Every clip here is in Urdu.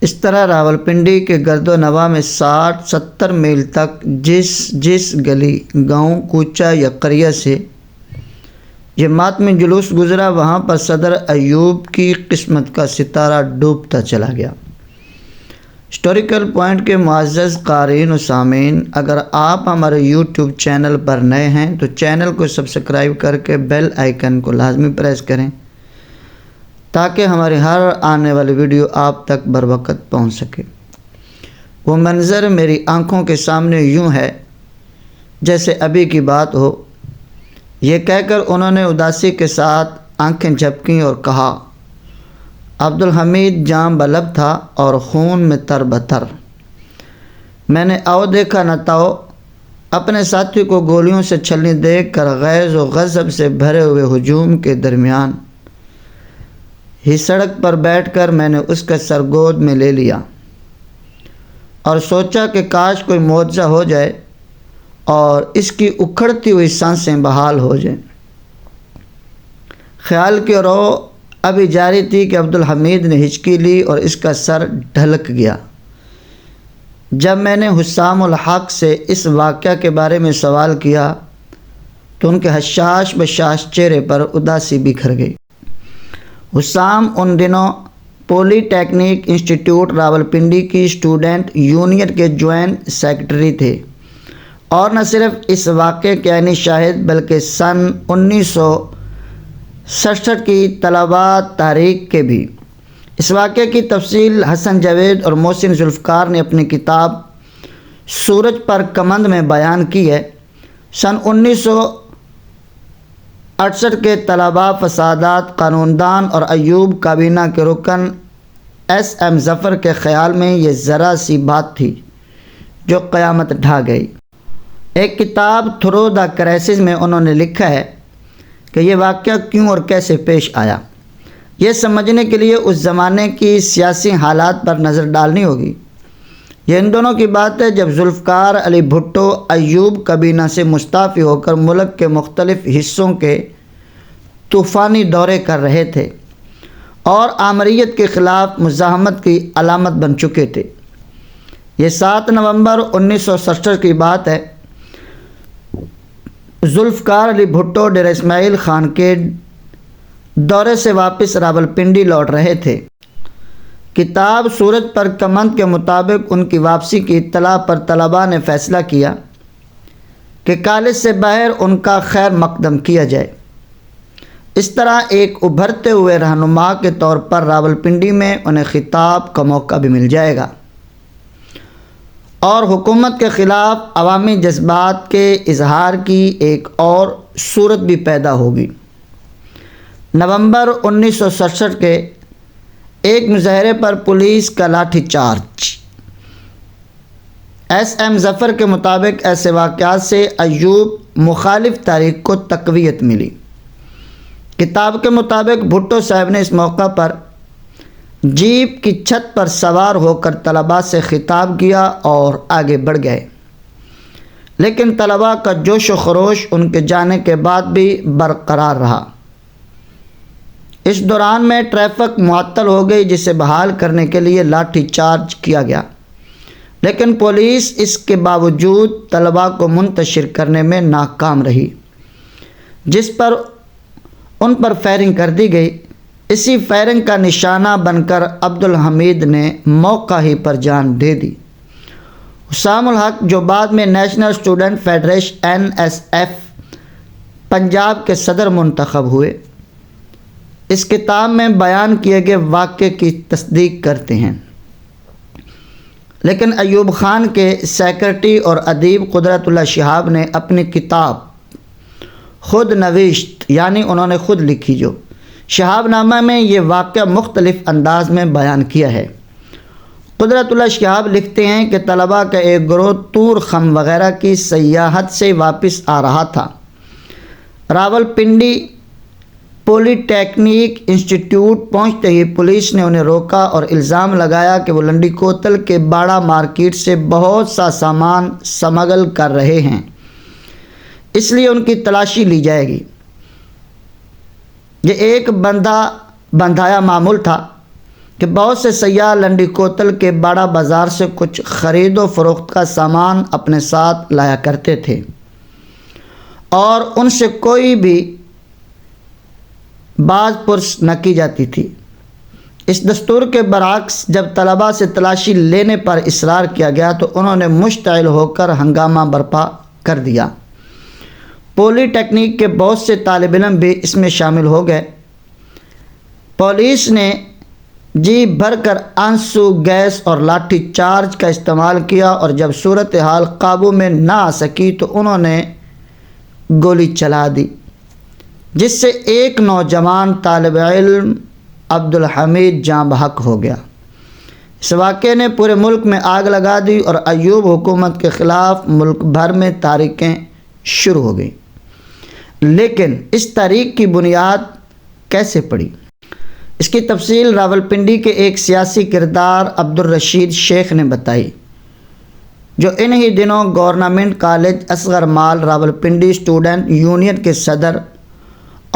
اس طرح راولپنڈی کے گرد و نواح میں 60-70 میل تک جس گلی، گاؤں، کوچہ یا قریہ سے یہ ماتمی جلوس گزرا، وہاں پر صدر ایوب کی قسمت کا ستارہ ڈوبتا چلا گیا۔ ہسٹوریکل پوائنٹ کے معزز قارئین و سامعین، اگر آپ ہمارے یوٹیوب چینل پر نئے ہیں تو چینل کو سبسکرائب کر کے بیل آئیکن کو لازمی پریس کریں تاکہ ہماری ہر آنے والی ویڈیو آپ تک بروقت پہنچ سکے۔ وہ منظر میری آنکھوں کے سامنے یوں ہے جیسے ابھی کی بات ہو۔ یہ کہہ کر انہوں نے اداسی کے ساتھ آنکھیں جھپکیں اور کہا، عبدالحمید جاں بلب تھا اور خون میں تر بتر۔ میں نے آؤ دیکھا نہ تاؤ اپنے ساتھی کو گولیوں سے چھلنی دیکھ کر غیظ و غضب سے بھرے ہوئے ہجوم کے درمیان ہی سڑک پر بیٹھ کر میں نے اس کا سر گود میں لے لیا اور سوچا کہ کاش کوئی معجزہ ہو جائے اور اس کی اکھڑتی ہوئی سانسیں بحال ہو جائیں۔ خیال کی رو ابھی جاری تھی کہ عبدالحمید نے ہچکی لی اور اس کا سر ڈھلک گیا۔ جب میں نے حسام الحق سے اس واقعہ کے بارے میں سوال کیا تو ان کے حشاش بشاش چہرے پر اداسی بکھر گئی۔ حسام ان دنوں پولی ٹیکنیک انسٹیٹیوٹ راولپنڈی کی اسٹوڈنٹ یونین کے جوائنٹ سیکرٹری تھے اور نہ صرف اس واقعے کے عینی شاہد بلکہ سن 1967 کی طلباء تحریک کے بھی۔ اس واقعے کی تفصیل حسن جاوید اور محسن ذوالفقار نے اپنی کتاب سورج پر کمند میں بیان کی ہے۔ سن 1968 کے طلباء فسادات قانون دان اور ایوب کابینہ کے رکن SM ظفر کے خیال میں یہ ذرا سی بات تھی جو قیامت ڈھا گئی۔ ایک کتاب تھرو دا کرائسس میں انہوں نے لکھا ہے کہ یہ واقعہ کیوں اور کیسے پیش آیا۔ یہ سمجھنے کے لیے اس زمانے کی سیاسی حالات پر نظر ڈالنی ہوگی۔ یہ ان دونوں کی بات ہے جب ذوالفقار علی بھٹو ایوب کابینہ سے مستعفی ہو کر ملک کے مختلف حصوں کے طوفانی دورے کر رہے تھے اور آمریت کے خلاف مزاحمت کی علامت بن چکے تھے۔ یہ 7 نومبر 1967 کی بات ہے۔ ذوالفقار علی بھٹو ڈیرہ اسماعیل خان کے دورے سے واپس راولپنڈی لوٹ رہے تھے۔ کتاب سورج پر کمند کے مطابق ان کی واپسی کی اطلاع پر طلباء نے فیصلہ کیا کہ کالج سے باہر ان کا خیر مقدم کیا جائے۔ اس طرح ایک ابھرتے ہوئے رہنما کے طور پر راولپنڈی میں انہیں خطاب کا موقع بھی مل جائے گا اور حکومت کے خلاف عوامی جذبات کے اظہار کی ایک اور صورت بھی پیدا ہوگی۔ نومبر 1967 کے ایک مظاہرے پر پولیس کا لاٹھی چارج۔ SM ظفر کے مطابق ایسے واقعات سے ایوب مخالف تحریک کو تقویت ملی۔ کتاب کے مطابق بھٹو صاحب نے اس موقع پر جیپ کی چھت پر سوار ہو کر طلباء سے خطاب کیا اور آگے بڑھ گئے، لیکن طلباء کا جوش و خروش ان کے جانے کے بعد بھی برقرار رہا۔ اس دوران میں ٹریفک معطل ہو گئی جسے بحال کرنے کے لیے لاٹھی چارج کیا گیا، لیکن پولیس اس کے باوجود طلباء کو منتشر کرنے میں ناکام رہی، جس پر ان پر فائرنگ کر دی گئی۔ اسی فائرنگ کا نشانہ بن کر عبدالحمید نے موقع ہی پر جان دے دی۔ حسام الحق جو بعد میں national student federation NSF Punjab کے صدر منتخب ہوئے، اس کتاب میں بیان کیے گئے واقعے کی تصدیق کرتے ہیں، لیکن ایوب خان کے سیکرٹری اور ادیب قدرت اللہ شہاب نے اپنی کتاب خود نوشت یعنی انہوں نے خود لکھی جو شہاب نامہ میں یہ واقعہ مختلف انداز میں بیان کیا ہے۔ قدرت اللہ شہاب لکھتے ہیں کہ طلباء کا ایک گروہ طور خم وغیرہ کی سیاحت سے واپس آ رہا تھا۔ راولپنڈی پولی ٹیکنیک انسٹیٹیوٹ پہنچتے ہی پولیس نے انہیں روکا اور الزام لگایا کہ وہ لنڈی کوتل کے باڑہ مارکیٹ سے بہت سا سامان سمگل کر رہے ہیں، اس لیے ان کی تلاشی لی جائے گی۔ یہ ایک بندھایا معمول تھا کہ بہت سے سیاح لنڈی کوتل کے بڑا بازار سے کچھ خرید و فروخت کا سامان اپنے ساتھ لایا کرتے تھے اور ان سے کوئی بھی باز پرس نہ کی جاتی تھی۔ اس دستور کے برعکس جب طلباء سے تلاشی لینے پر اصرار کیا گیا تو انہوں نے مشتعل ہو کر ہنگامہ برپا کر دیا۔ پولی ٹیکنیک کے بہت سے طالب علم بھی اس میں شامل ہو گئے۔ پولیس نے جی بھر کر آنسو گیس اور لاٹھی چارج کا استعمال کیا اور جب صورتحال قابو میں نہ آ سکی تو انہوں نے گولی چلا دی، جس سے ایک نوجوان طالب علم عبدالحمید جاں بحق ہو گیا۔ اس واقعے نے پورے ملک میں آگ لگا دی اور ایوب حکومت کے خلاف ملک بھر میں تحریکیں شروع ہو گئیں۔ لیکن اس تحریک کی بنیاد کیسے پڑی؟ اس کی تفصیل راولپنڈی کے ایک سیاسی کردار عبدالرشید شیخ نے بتائی، جو انہی دنوں گورنمنٹ کالج اصغر مال راولپنڈی اسٹوڈنٹ یونین کے صدر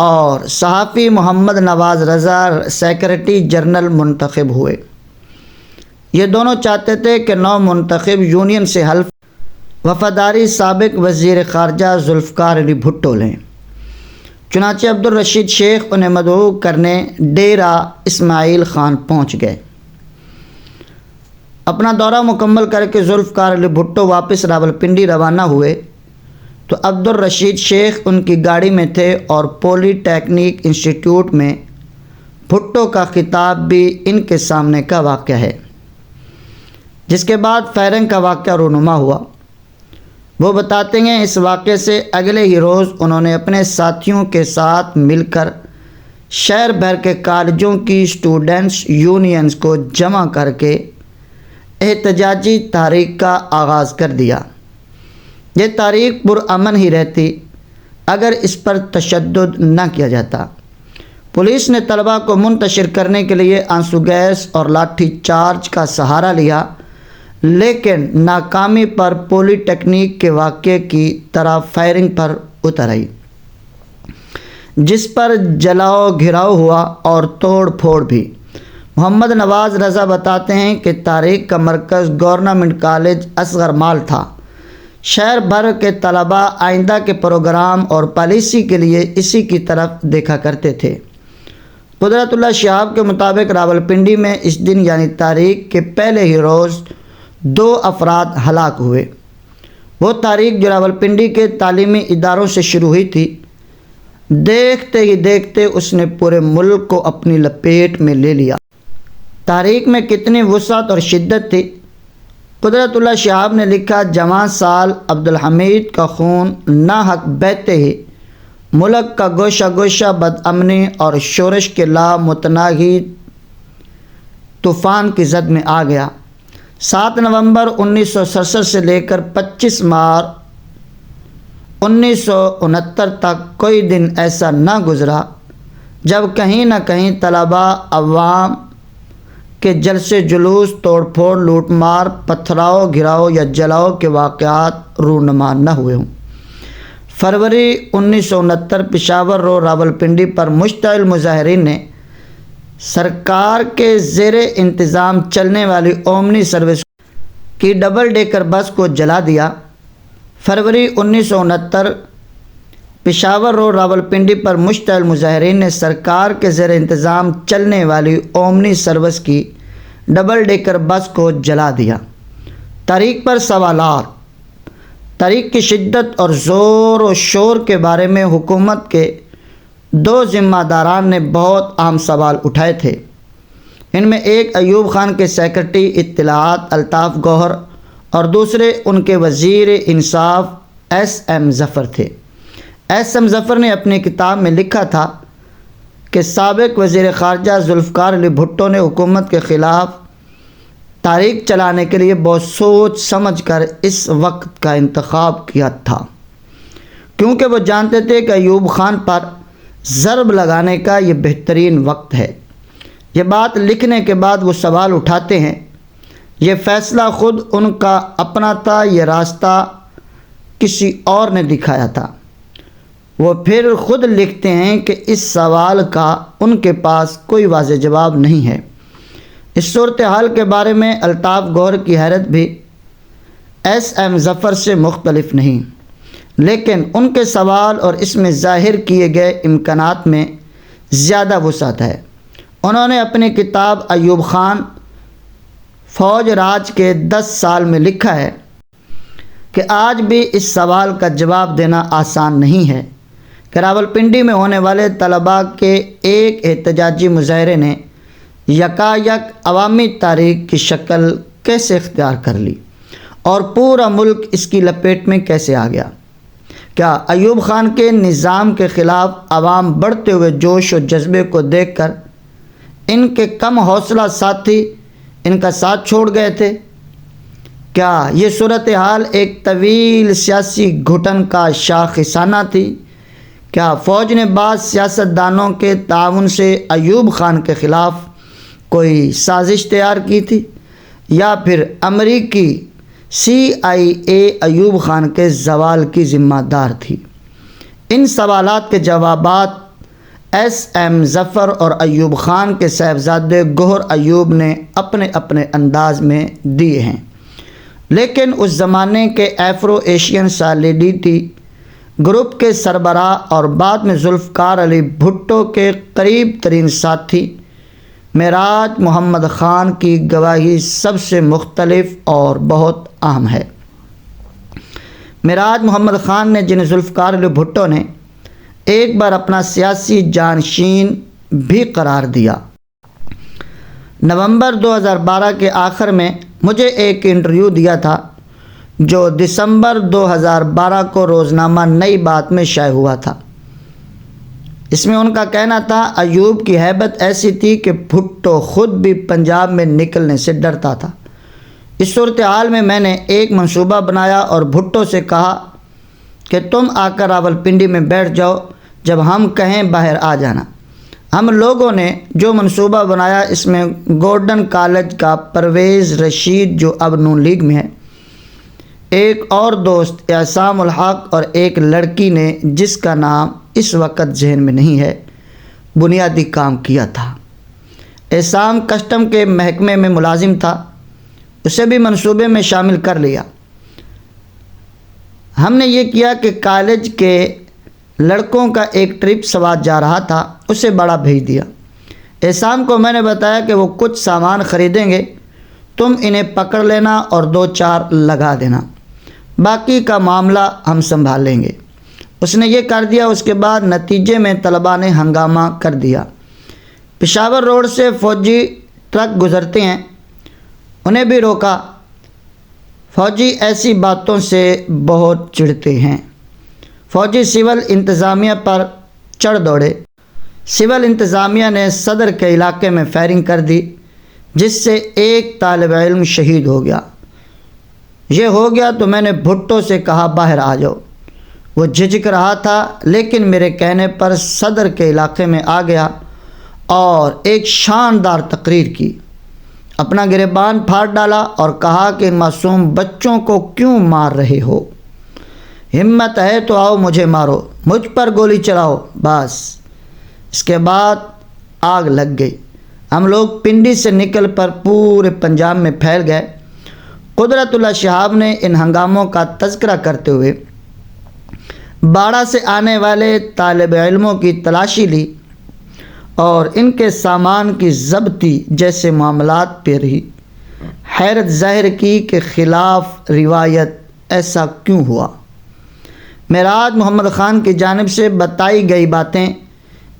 اور صحافی محمد نواز رضا سیکرٹری جنرل منتخب ہوئے۔ یہ دونوں چاہتے تھے کہ نو منتخب یونین سے حلف وفاداری سابق وزیر خارجہ ذوالفقار علی بھٹو لیں۔ چنانچہ عبدالرشید شیخ انہیں مدعو کرنے ڈیرہ اسماعیل خان پہنچ گئے۔ اپنا دورہ مکمل کر کے ذوالفقار علی بھٹو واپس راولپنڈی روانہ ہوئے تو عبدالرشید شیخ ان کی گاڑی میں تھے اور پولی ٹیکنیک انسٹیٹیوٹ میں بھٹو کا خطاب بھی ان کے سامنے کا واقعہ ہے، جس کے بعد فائرنگ کا واقعہ رونما ہوا۔ وہ بتاتے ہیں اس واقعے سے اگلے ہی روز انہوں نے اپنے ساتھیوں کے ساتھ مل کر شہر بھر کے کالجوں کی اسٹوڈنٹس یونینز کو جمع کر کے احتجاجی تحریک کا آغاز کر دیا۔ یہ تحریک پرامن ہی رہتی اگر اس پر تشدد نہ کیا جاتا۔ پولیس نے طلباء کو منتشر کرنے کے لیے آنسو گیس اور لاٹھی چارج کا سہارا لیا، لیکن ناکامی پر پولی ٹیکنیک کے واقعے کی طرح فائرنگ پر اتر آئی، جس پر جلاؤ گھراؤ ہوا اور توڑ پھوڑ بھی۔ محمد نواز رضا بتاتے ہیں کہ تحریک کا مرکز گورنمنٹ کالج اصغر مال تھا۔ شہر بھر کے طلباء آئندہ کے پروگرام اور پالیسی کے لیے اسی کی طرف دیکھا کرتے تھے۔ قدرت اللہ شہاب کے مطابق راولپنڈی میں اس دن یعنی تحریک کے پہلے ہی روز 2 افراد ہلاک ہوئے۔ وہ تحریک جو راولپنڈی کے تعلیمی اداروں سے شروع ہوئی تھی، دیکھتے ہی دیکھتے اس نے پورے ملک کو اپنی لپیٹ میں لے لیا۔ تحریک میں کتنی وسعت اور شدت تھی! قدرت اللہ شہاب نے لکھا، جوان سال عبدالحمید کا خون ناحق بہتے ہی ملک کا گوشہ گوشہ بدامنی اور شورش کے لامتناہی طوفان کی زد میں آ گیا۔ 7 نومبر 1967 سے لے کر 25 مارچ 1969 تک کوئی دن ایسا نہ گزرا جب کہیں نہ کہیں طلباء عوام کے جلسے جلوس، توڑ پھوڑ، لوٹ مار، پتھراؤ گھراؤ یا جلاؤ کے واقعات رونما نہ ہوئے ہوں۔ فروری 1969 پشاور رو راولپنڈی پر مشتعل مظاہرین نے سرکار کے زیر انتظام چلنے والی اومنی سروس کی ڈبل ڈیکر بس کو جلا دیا۔ فروری 1969 پشاور رو راولپنڈی پر مشتعل مظاہرین نے سرکار کے زیر انتظام چلنے والی اومنی سروس کی ڈبل ڈیکر بس کو جلا دیا۔ تحریک پر سوالات۔ تحریک کی شدت اور زور و شور کے بارے میں حکومت کے 2 ذمہ داران نے بہت اہم سوال اٹھائے تھے۔ ان میں ایک ایوب خان کے سیکرٹری اطلاعات الطاف گوہر اور دوسرے ان کے وزیر انصاف ایس ایم ظفر تھے۔ ایس ایم ظفر نے اپنی کتاب میں لکھا تھا کہ سابق وزیر خارجہ ذوالفقار علی بھٹو نے حکومت کے خلاف تحریک چلانے کے لیے بہت سوچ سمجھ کر اس وقت کا انتخاب کیا تھا، کیونکہ وہ جانتے تھے کہ ایوب خان پر ضرب لگانے کا یہ بہترین وقت ہے۔ یہ بات لکھنے کے بعد وہ سوال اٹھاتے ہیں، یہ فیصلہ خود ان کا اپنا تھا، یہ راستہ کسی اور نے دکھایا تھا؟ وہ پھر خود لکھتے ہیں کہ اس سوال کا ان کے پاس کوئی واضح جواب نہیں ہے۔ اس صورتحال کے بارے میں الطاف گوہر کی حیرت بھی ایس ایم ظفر سے مختلف نہیں، لیکن ان کے سوال اور اس میں ظاہر کیے گئے امکانات میں زیادہ وسعت ہے۔ انہوں نے اپنی کتاب ایوب خان فوج راج کے 10 سال میں لکھا ہے کہ آج بھی اس سوال کا جواب دینا آسان نہیں ہے کہ راولپنڈی میں ہونے والے طلباء کے ایک احتجاجی مظاہرے نے یکایک عوامی تحریک کی شکل کیسے اختیار کر لی اور پورا ملک اس کی لپیٹ میں کیسے آ گیا۔ کیا ایوب خان کے نظام کے خلاف عوام بڑھتے ہوئے جوش و جذبے کو دیکھ کر ان کے کم حوصلہ ساتھی ان کا ساتھ چھوڑ گئے تھے؟ کیا یہ صورتحال ایک طویل سیاسی گھٹن کا شاخسانہ تھی؟ کیا فوج نے بعض سیاستدانوں کے تعاون سے ایوب خان کے خلاف کوئی سازش تیار کی تھی، یا پھر امریکی CIA ایوب خان کے زوال کی ذمہ دار تھی؟ ان سوالات کے جوابات ایس ایم ظفر اور ایوب خان کے صاحبزادے گوہر ایوب نے اپنے اپنے انداز میں دیے ہیں، لیکن اس زمانے کے ایفرو ایشین سالیڈیٹی گروپ کے سربراہ اور بعد میں ذوالفقار علی بھٹو کے قریب ترین ساتھی معراج محمد خان کی گواہی سب سے مختلف اور بہت اہم ہے۔ معراج محمد خان نے، جنہیں ذوالفقار علی بھٹو نے ایک بار اپنا سیاسی جانشین بھی قرار دیا، نومبر 2012 کے آخر میں مجھے ایک انٹرویو دیا تھا جو دسمبر 2012 کو روزنامہ نئی بات میں شائع ہوا تھا۔ اس میں ان کا کہنا تھا ایوب کی ہیبت ایسی تھی کہ بھٹو خود بھی پنجاب میں نکلنے سے ڈرتا تھا۔ اس صورتحال میں میں نے ایک منصوبہ بنایا اور بھٹو سے کہا کہ تم آ کر راولپنڈی میں بیٹھ جاؤ، جب ہم کہیں باہر آ جانا۔ ہم لوگوں نے جو منصوبہ بنایا اس میں گورڈن کالج کا پرویز رشید جو اب نون لیگ میں ہے، ایک اور دوست اعصام الحق اور ایک لڑکی نے جس کا نام اس وقت ذہن میں نہیں ہے، بنیادی کام کیا تھا۔ اعصام کسٹم کے محکمے میں ملازم تھا، اسے بھی منصوبے میں شامل کر لیا۔ ہم نے یہ کیا کہ کالج کے لڑکوں کا ایک ٹرپ سوات جا رہا تھا، اسے بڑا بھیج دیا۔ اعصام کو میں نے بتایا کہ وہ کچھ سامان خریدیں گے، تم انہیں پکڑ لینا اور 2-4 لگا دینا، باقی کا معاملہ ہم سنبھال لیں گے۔ اس نے یہ کر دیا۔ اس کے بعد نتیجے میں طلباء نے ہنگامہ کر دیا۔ پشاور روڈ سے فوجی ٹرک گزرتے ہیں، انہیں بھی روکا۔ فوجی ایسی باتوں سے بہت چڑھتے ہیں۔ فوجی سول انتظامیہ پر چڑھ دوڑے۔ سول انتظامیہ نے صدر کے علاقے میں فائرنگ کر دی، جس سے ایک طالب علم شہید ہو گیا۔ یہ ہو گیا تو میں نے بھٹو سے کہا باہر آ جاؤ۔ وہ جھجک رہا تھا، لیکن میرے کہنے پر صدر کے علاقے میں آ گیا اور ایک شاندار تقریر کی۔ اپنا گریبان پھاڑ ڈالا اور کہا کہ ان معصوم بچوں کو کیوں مار رہے ہو؟ ہمت ہے تو آؤ مجھے مارو، مجھ پر گولی چلاؤ، بس۔ اس کے بعد آگ لگ گئی۔ ہم لوگ پنڈی سے نکل پر پورے پنجاب میں پھیل گئے۔ قدرت اللہ شہاب نے ان ہنگاموں کا تذکرہ کرتے ہوئے باڑہ سے آنے والے طالب علموں کی تلاشی لی اور ان کے سامان کی ضبطی جیسے معاملات پہ رہی حیرت ظاہر کی کہ خلاف روایت ایسا کیوں ہوا۔ معراج محمد خان کی جانب سے بتائی گئی باتیں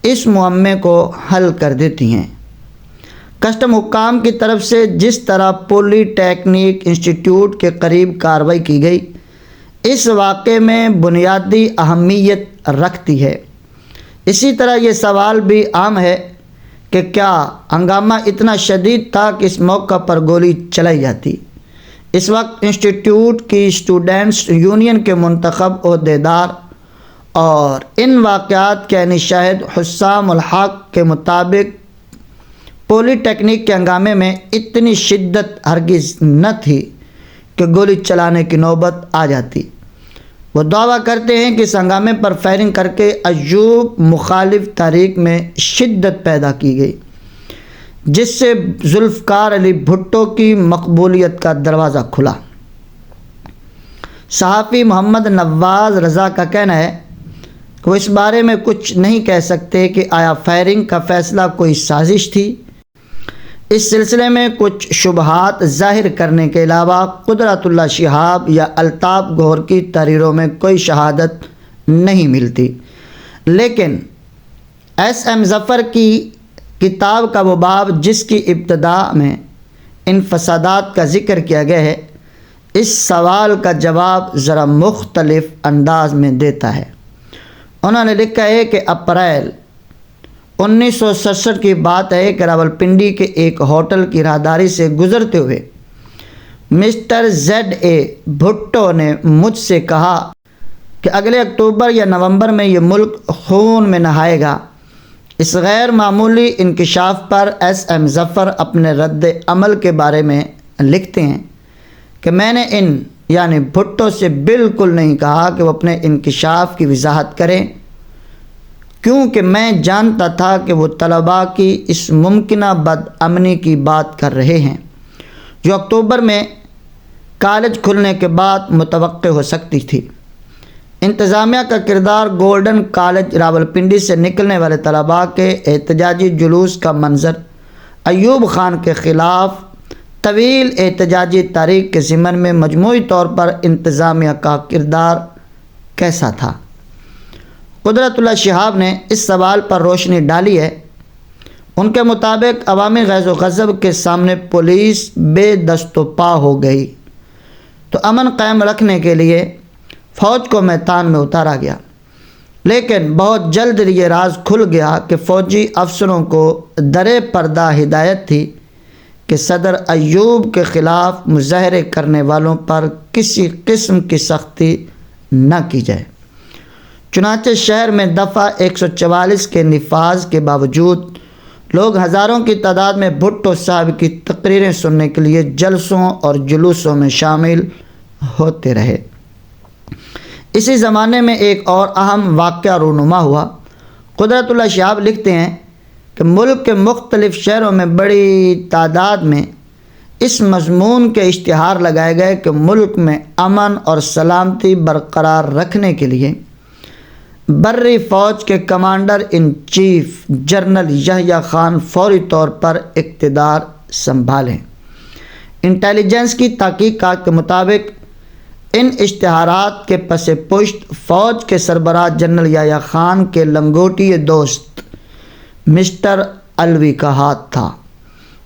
اس معمے کو حل کر دیتی ہیں۔ کسٹم حکام کی طرف سے جس طرح پولی ٹیکنیک انسٹیٹیوٹ کے قریب کارروائی کی گئی، اس واقعے میں بنیادی اہمیت رکھتی ہے۔ اسی طرح یہ سوال بھی عام ہے کہ کیا ہنگامہ اتنا شدید تھا کہ اس موقع پر گولی چلائی جاتی؟ اس وقت انسٹیٹیوٹ کی اسٹوڈنٹس یونین کے منتخب عہدیدار اور ان واقعات کے عینی شاہد حسام الحق کے مطابق پولی ٹیکنیک کے ہنگامے میں اتنی شدت ہرگز نہ تھی کہ گولی چلانے کی نوبت آ جاتی۔ وہ دعویٰ کرتے ہیں کہ اس ہنگامے پر فائرنگ کر کے ایوب مخالف تحریک میں شدت پیدا کی گئی۔ جس سے ذوالفقار علی بھٹو کی مقبولیت کا دروازہ کھلا۔ صحافی محمد نواز رضا کا کہنا ہے کہ وہ اس بارے میں کچھ نہیں کہہ سکتے کہ آیا فائرنگ کا فیصلہ کوئی سازش تھی۔ اس سلسلے میں کچھ شبہات ظاہر کرنے کے علاوہ قدرت اللہ شہاب یا الطاف گوہر کی تحریروں میں کوئی شہادت نہیں ملتی، لیکن ایس ایم ظفر کی کتاب کا وہ باب جس کی ابتدا میں ان فسادات کا ذکر کیا گیا ہے، اس سوال کا جواب ذرا مختلف انداز میں دیتا ہے۔ انہوں نے لکھا ہے کہ اپریل 1967 کی بات ہے کہ راولپنڈی کے ایک ہوٹل کی راہداری سے گزرتے ہوئے مسٹر زیڈ اے بھٹو نے مجھ سے کہا کہ اگلے اکتوبر یا نومبر میں یہ ملک خون میں نہائے گا۔ اس غیر معمولی انکشاف پر ایس ایم ظفر اپنے رد عمل کے بارے میں لکھتے ہیں کہ میں نے یعنی بھٹو سے بالکل نہیں کہا کہ وہ اپنے انکشاف کی وضاحت کریں، کیونکہ میں جانتا تھا کہ وہ طلباء کی اس ممکنہ بدامنی کی بات کر رہے ہیں جو اکتوبر میں کالج کھلنے کے بعد متوقع ہو سکتی تھی۔ انتظامیہ کا کردار گولڈن کالج راولپنڈی سے نکلنے والے طلباء کے احتجاجی جلوس کا منظر، ایوب خان کے خلاف طویل احتجاجی تاریخ کے ضمن میں مجموعی طور پر انتظامیہ کا کردار کیسا تھا؟ قدرت اللہ شہاب نے اس سوال پر روشنی ڈالی ہے۔ ان کے مطابق عوامی غیظ و غضب کے سامنے پولیس بے دست و پا ہو گئی تو امن قائم رکھنے کے لیے فوج کو میدان میں اتارا گیا، لیکن بہت جلد یہ راز کھل گیا کہ فوجی افسروں کو درِ پردہ ہدایت تھی کہ صدر ایوب کے خلاف مظاہرے کرنے والوں پر کسی قسم کی سختی نہ کی جائے۔ چنانچہ شہر میں دفعہ 144 کے نفاذ کے باوجود لوگ ہزاروں کی تعداد میں بھٹو صاحب کی تقریریں سننے کے لیے جلسوں اور جلوسوں میں شامل ہوتے رہے۔ اسی زمانے میں ایک اور اہم واقعہ رونما ہوا۔ قدرت اللہ شہاب لکھتے ہیں کہ ملک کے مختلف شہروں میں بڑی تعداد میں اس مضمون کے اشتہار لگائے گئے کہ ملک میں امن اور سلامتی برقرار رکھنے کے لیے بری فوج کے commander in chief general Yahya Khan فوری طور پر اقتدار سنبھالیں۔ انٹیلیجنس کی تحقیقات کے مطابق ان اشتہارات کے پس پشت فوج کے سربراہ جنرل یحییٰ خان کے لنگوٹی دوست مسٹر علوی کا ہاتھ تھا،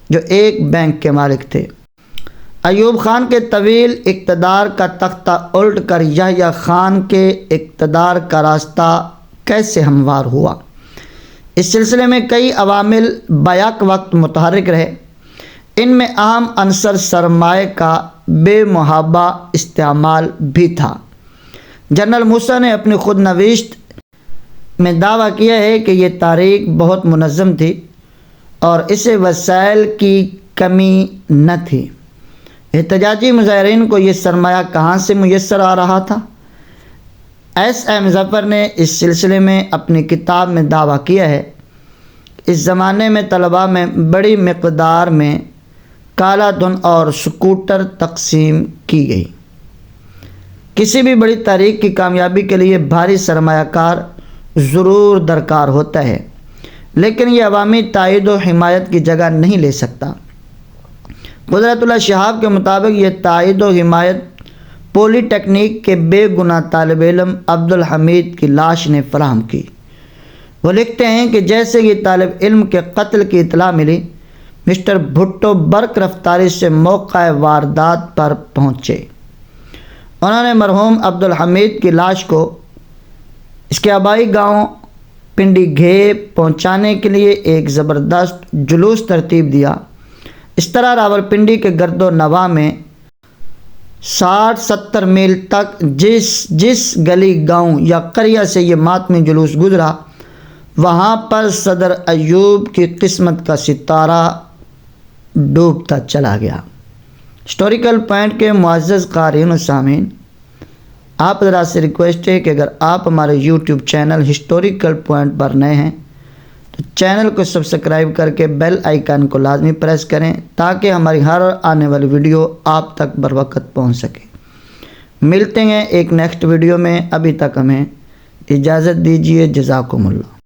جو ایک بینک کے مالک تھے۔ ایوب خان کے طویل اقتدار کا تختہ الٹ کر یحییٰ خان کے اقتدار کا راستہ کیسے ہموار ہوا؟ اس سلسلے میں کئی عوامل بیک وقت متحرک رہے۔ ان میں اہم عنصر سرمایہ کا بے محابہ استعمال بھی تھا۔ جنرل موسیٰ نے اپنی خود نوشت میں دعویٰ کیا ہے کہ یہ تاریخ بہت منظم تھی اور اسے وسائل کی کمی نہ تھی۔ احتجاجی مظاہرین کو یہ سرمایہ کہاں سے میسر آ رہا تھا؟ ایس ایم ظفر نے اس سلسلے میں اپنی کتاب میں دعویٰ کیا ہے۔ اس زمانے میں طلباء میں بڑی مقدار میں کالا دھن اور سکوٹر تقسیم کی گئی۔ کسی بھی بڑی تحریک کی کامیابی کے لیے بھاری سرمایہ کار ضرور درکار ہوتا ہے، لیکن یہ عوامی تائید و حمایت کی جگہ نہیں لے سکتا۔ قدرت اللہ شہاب کے مطابق یہ تائید و حمایت پولی ٹیکنیک کے بے گناہ طالب علم عبدالحمید کی لاش نے فراہم کی۔ وہ لکھتے ہیں کہ جیسے یہ طالب علم کے قتل کی اطلاع ملی، مسٹر بھٹو برق رفتاری سے موقع واردات پر پہنچے۔ انہوں نے مرحوم عبدالحمید کی لاش کو اس کے آبائی گاؤں پنڈی گھیب پہنچانے کے لیے ایک زبردست جلوس ترتیب دیا۔ اس طرح راولپنڈی کے گرد و نواح میں 60-70 میل تک جس گلی گاؤں یا قریہ سے یہ ماتمی جلوس گزرا، وہاں پر صدر ایوب کی قسمت کا ستارہ ڈوبتا چلا گیا۔ ہسٹوریکل پوائنٹ کے معزز قارئین و سامعین، آپ ذرا سے ریکویسٹ ہے کہ اگر آپ ہمارے یوٹیوب چینل ہسٹوریکل پوائنٹ پر نئے ہیں تو چینل کو سبسکرائب کر کے بیل آئیکن کو لازمی پریس کریں تاکہ ہماری ہر آنے والی ویڈیو آپ تک بر وقت پہنچ سکے۔ ملتے ہیں ایک نیکسٹ ویڈیو میں، ابھی تک ہمیں اجازت دیجیے۔ جزاکم اللہ۔